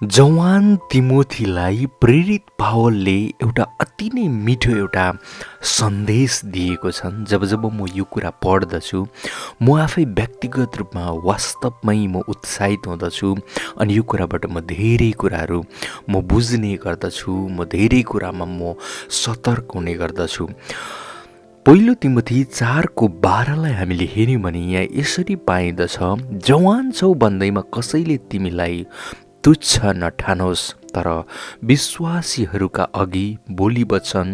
जवान तिमोथीलाई प्रेरित पावलले एउटा अति नै मिठो एउटा सन्देश दिएको छन्। जब जब म यो कुरा पढ्दछु म आफै व्यक्तिगत रूपमा वास्तवमै म उत्साहित हुँदछु अनि यो कुराबाट म धेरै कुराहरू म बुझ्ने गर्दछु, म धेरै कुरामा म सतर्क हुने गर्दछु। पहिलो तिमोथी 4:12लाई हामीले हेऱ्यौँ भने यहाँ यसरी पाइँदछ, जवान छौ भन्दैमा कसैले तिमीलाई तुच्छ नठानोस्, तर विश्वासीहरूका अघि बोली वचन,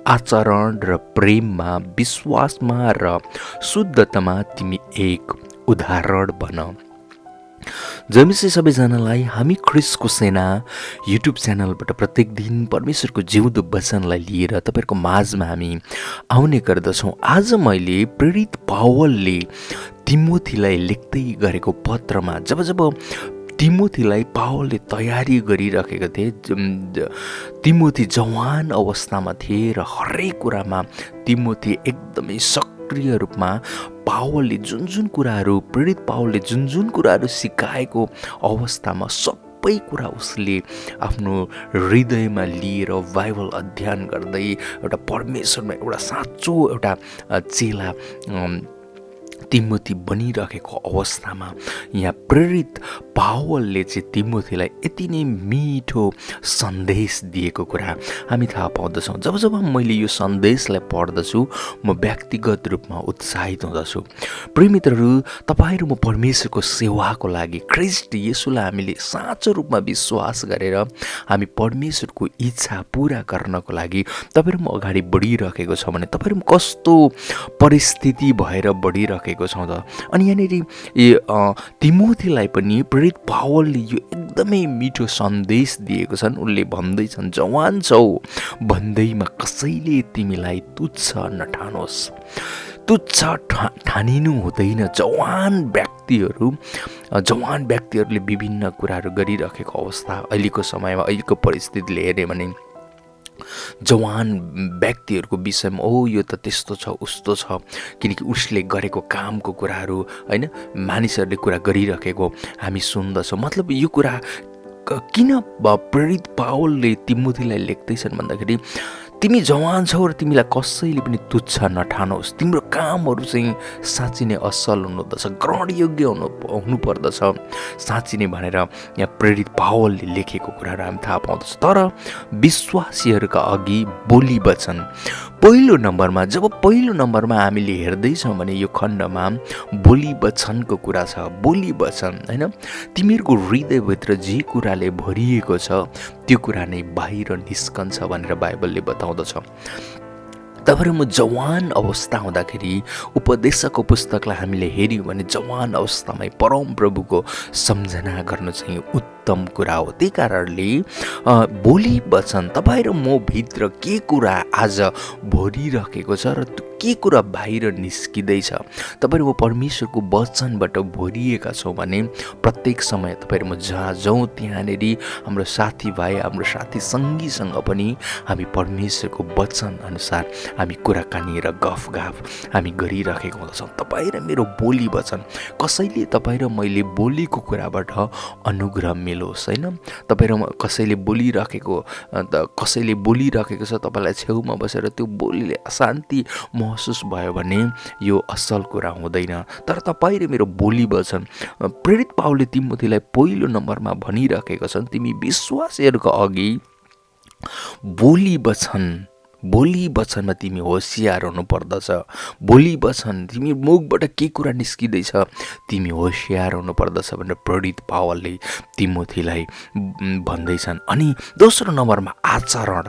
आचरण र प्रेममा, विश्वासमा र शुद्धतामा तिमी एक उदाहरण बन। जमिसे सबैजनालाई हामी ख्रिस्टको सेना युट्युब च्यानलबाट प्रत्येक दिन परमेश्वरको जिउँदो वचनलाई लिएर तपाईँहरूको माझमा हामी आउने गर्दछौँ। आज मैले प्रेरित पावलले तिमोथीलाई लेख्दै गरेको पत्रमा जब जब तिमोथीलाई पावलले तयारी गरिरहेका थिए, तिमोथी जवान अवस्थामा थिए र हरेक कुरामा तिमोथी एकदमै सक्रिय रूपमा पावलले जुन कुराहरू प्रेरित पावलले जुन कुराहरू सिकाएको अवस्थामा सबै कुरा उसले आफ्नो हृदयमा लिएर बाइबल अध्ययन गर्दै एउटा परमेश्वरमा एउटा साँचो एउटा चेला तिमोथी बनिरहेको अवस्थामा यहाँ प्रेरित पावलले चाहिँ तिमोथीलाई यति नै मिठो सन्देश दिएको कुरा हामी थाहा पाउँदछौँ। जब जब मैले यो सन्देशलाई पढ्दछु म व्यक्तिगत रूपमा उत्साहित हुँदछु। प्रिय मित्रहरू, तपाईँहरू म परमेश्वरको सेवाको लागि ख्रिस्ट येशूलाई हामीले साँचो रूपमा विश्वास गरेर हामी परमेश्वरको इच्छा पुरा गर्नको लागि तपाईँहरू म अगाडि बढिरहेको छ भने तपाईँहरू कस्तो परिस्थिति भएर बढिरहेको छौँ त। अनि यहाँनिर तिमोथीलाई पनि प्रेरित पावलले यो एकदमै मिठो सन्देश दिएको छन्। उनले भन्दैछन्, जवान छौ भन्दैमा कसैले तिमीलाई तुच्छ नठानोस्। तुच्छ ठानिनु हुँदैन। जवान व्यक्तिहरूले विभिन्न कुराहरू गरिरहेको अवस्था अहिलेको समयमा अहिलेको परिस्थितिले हेऱ्यो भने जवान व्यक्तिहरूको विषयमा यो त त्यस्तो छ उस्तो छ, किनकि उसले गरेको कामको कुराहरू होइन मानिसहरूले कुरा गरिरहेको हामी सुन्दछौँ। मतलब यो कुरा किन प्रेरित पावलले तिमोथीलाई लेख्दैछन् भन्दाखेरि तिमी जवान छौ र तिमीलाई कसैले पनि तुच्छ नठानोस्। तिम्रो कामहरू चाहिँ साँच्ची नै असल हुनुपर्दछ, ग्रहणयोग्य हुनुपर्दछ साँच्ची नै भनेर यहाँ प्रेरित पावलले लेखेको कुराहरू हामी थाहा पाउँदछ। तर विश्वासीहरूका अघि बोली वचन पहिलो नम्बरमा हामीले हेर्दैछौँ भने यो खण्डमा बोली वचनको कुरा छ। बोली वचन होइन, तिमीहरूको हृदयभित्र जे कुराले भरिएको छ त्यो कुरा नै बाहिर निस्कन्छ भनेर बाइबलले बताउँदछ। तपाईँहरू म जवान अवस्था हुँदाखेरि उपदेशकको पुस्तकलाई हामीले हेऱ्यौँ भने जवान अवस्थामै परम प्रभुको सम्झना गर्न चाहिँ उत्तम कुरा हो। त्यही कारणले बोली वचन तपाईँहरू म भित्र के कुरा आज भरिरहेको छ र के कुरा बाहिर निस्किँदैछ, तपाईँहरू म परमेश्वरको वचनबाट भरिएका छौँ भने प्रत्येक समय तपाईँहरू म जहाँ जाउँ त्यहाँनिर हाम्रो साथीभाइ हाम्रो साथी सङ्गीसँग पनि हामी परमेश्वरको वचन अनुसार हामी कुराकानी र गफगाफ हामी गरिरहेको हुँदछौँ। तपाईँ र मेरो बोली वचन कसैले तपाईँ र मैले बोलेको कुराबाट अनुग्रह मिलोस् होइन। तपाईँ र कसैले बोलिरहेको छ, तपाईँलाई छेउमा बसेर त्यो बोलीले अशान्ति महसुस भयो भने यो असल कुरा हुँदैन। तर तपाईँ र मेरो बोली वचन प्रेरित पावलले तिमोथीलाई पहिलो नम्बरमा भनिरहेका छन्, तिमी विश्वासीहरूको अघि बोली वचनमा तिमी होसियार हुनुपर्दछ। बोली वचन तिमी मुखबाट के कुरा निस्किँदैछ तिमी होसियार हुनुपर्दछ भनेर प्रेरित पावलले तिमोथीलाई भन्दैछन्। अनि दोस्रो नम्बरमा आचरण।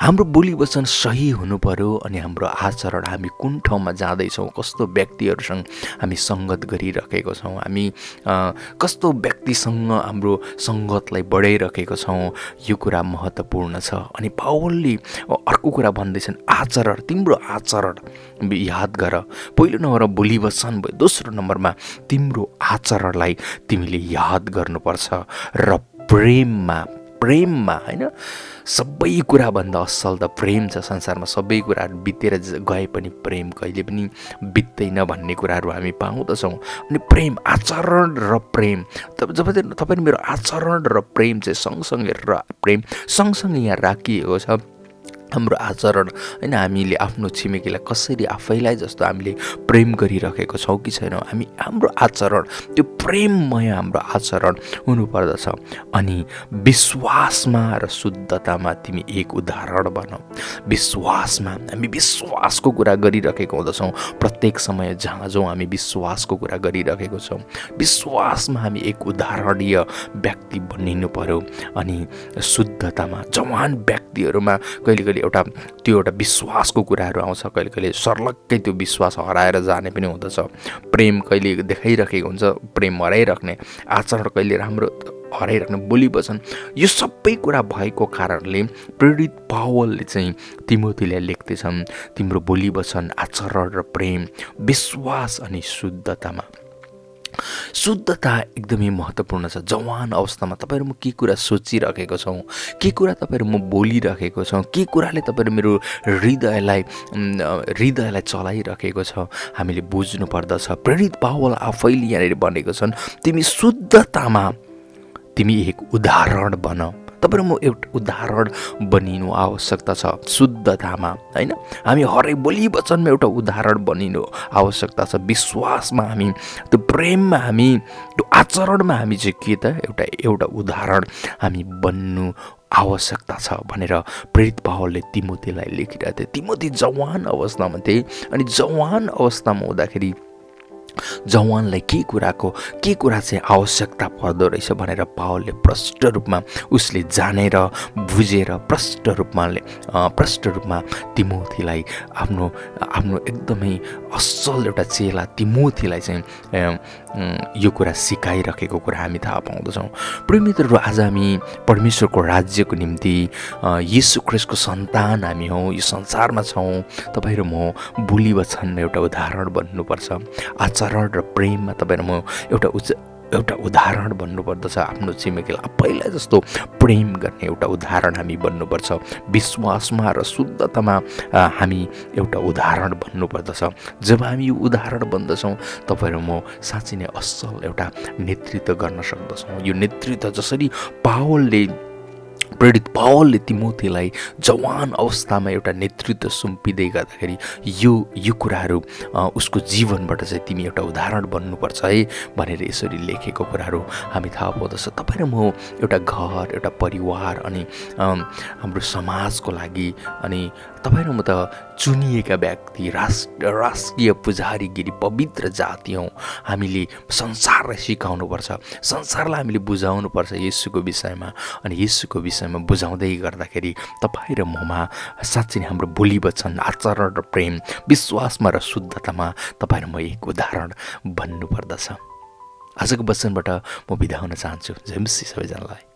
हाम्रो बोली वचन सही हुनु पर्यो अनि हाम्रो आचरण, हामी कुन ठाउँमा जाँदैछौँ, कस्तो व्यक्तिहरूसँग हामी सङ्गत गरिरहेको छौँ, हामी कस्तो व्यक्तिसँग हाम्रो सङ्गतलाई बढाइरहेको छौँ, यो कुरा महत्त्वपूर्ण छ। अनि पावलले अर्को कुरा भन्दैछन्, आचरण। तिम्रो आचरण याद गर। पहिलो नम्बरमा बोली वचन भयो, दोस्रो नम्बरमा तिम्रो आचरणलाई तिमीले याद गर्नुपर्छ र प्रेममा होइन सबै कुराभन्दा असल त प्रेम छ। संसारमा सबै कुराहरू बितेर गए पनि प्रेम कहिले पनि बित्दैन भन्ने कुराहरू हामी पाउँदछौँ। अनि प्रेम, आचरण र प्रेम, जब तपाईँ मेरो आचरण र प्रेम चाहिँ सँगसँगै प्रेम सँगसँगै यहाँ राखिएको छ। हाम्रो आचरण होइन, हामीले आफ्नो छिमेकीलाई कसरी आफैलाई जस्तो हामीले प्रेम गरिरहेको छौँ कि छैनौँ, हाम्रो आचरण त्यो प्रेममय हाम्रो आचरण हुनुपर्दछ। अनि विश्वासमा र शुद्धतामा तिमी एक उदाहरण बनाऊ। विश्वासमा हामी विश्वासको कुरा गरिरहेको हुँदछौँ। प्रत्येक समय जहाँ जाउँ हामी विश्वासको कुरा गरिरहेको छौँ। विश्वासमा हामी एक उदाहरणीय व्यक्ति बनिनु पर्यो। अनि शुद्धतामा जवान व्यक्तिहरूमा कहिले कहिले एउटा विश्वासको कुराहरू आउँछ। कहिले कहिले सर्लक्कै त्यो विश्वास हराएर जाने पनि हुँदछ। प्रेम कहिले देखाइरहेको हुन्छ, प्रेम हराइराख्ने, आचरण कहिले राम्रो हराइराख्ने, बोली वचन, यो सबै कुरा भएको कारणले प्रेरित पावलले चाहिँ तिमोथीलाई लेख्दैछन्, तिम्रो बोली वचन, आचरण र प्रेम, विश्वास अनि शुद्धतामा। शुद्धता एकदमै महत्त्वपूर्ण छ। जवान अवस्थामा तपाईँहरू म के कुरा सोचिरहेको छौँ, के कुरा तपाईँहरू म बोलिरहेको छौँ, के कुराले तपाईँहरू मेरो हृदयलाई चलाइरहेको छ, हामीले बुझ्नु पर्दछ। प्रेरित पावल आफैले यहाँनिर भनेको छन्, तिमी शुद्धतामा तिमी एक उदाहरण बन। तपाईँहरू म एउटा उदाहरण बनिनु आवश्यकता छ शुद्धतामा होइन। हामी हरेक बोली वचनमा एउटा उदाहरण बनिनु आवश्यकता छ। विश्वासमा हामी, त्यो प्रेममा हामी, त्यो आचरणमा हामी चाहिँ के त एउटा उदाहरण हामी बन्नु आवश्यकता छ भनेर प्रेरित पावलले तिमोथीलाई लेखिरहेको थियो। तिमोथी जवान अवस्थामा थिए। अनि जवान अवस्थामा हुँदाखेरि जवानलाई के कुरा चाहिँ आवश्यकता पर्दो रहेछ भनेर पावलले प्रष्ट रूपमा उसले जानेर बुझेर प्रष्ट रूपमा तिमोथीलाई आफ्नो एकदमै असल एउटा चेला तिमोथीलाई चाहिँ यो कुरा सिकाइरहेको कुरा हामी थाहा पाउँदछौँ। प्रिय मित्रहरू, आज हामी परमेश्वरको राज्यको निम्ति येशू ख्रीष्टको सन्तान हामी हौँ, यो संसारमा छौँ। तपाईँहरू म बोली वचनमा एउटा उदाहरण बन्नुपर्छ। आचरण र प्रेममा तपाईँहरू म एउटा उदाहरण बन्नुपर्दछ। आफ्नो छिमेकीलाई आफैलाई जस्तो प्रेम गर्ने एउटा उदाहरण हामी बन्नुपर्छ। विश्वासमा र शुद्धतामा हामी एउटा उदाहरण बन्नुपर्दछ। जब हामी यो उदाहरण बन्दछौँ, तपाईँहरू म साँच्चै नै असल एउटा नेतृत्व गर्न सक्दछौँ। यो नेतृत्व जसरी प्रेरित पावलले तिमोथीलाई जवान अवस्थामा एउटा नेतृत्व सुम्पिँदै गर्दाखेरि यो कुराहरू उसको जीवनबाट चाहिँ तिमी एउटा उदाहरण बन्नुपर्छ है भनेर यसरी लेखेको कुराहरू हामी थाहा पाउँदछ। तपाईँ र म एउटा घर, एउटा परिवार अनि हाम्रो समाजको लागि, अनि तपाईँ र म त चुनिएका व्यक्ति, राष्ट्रिय पुजारीगिरी पवित्र जाति हौँ। हामीले संसारलाई सिकाउनुपर्छ, संसारलाई हामीले बुझाउनुपर्छ येशूको विषयमा। अनि येशूको विषयमा बुझाउँदै गर्दाखेरि तपाईँ र ममा साँच्चै नै हाम्रो बोली वचन, आचरण र प्रेम, विश्वासमा र शुद्धतामा तपाईँ र म एक उदाहरण बन्नुपर्दछ। आजको वचनबाट म बिदा हुन चाहन्छु। जय मसीह सबैजनालाई।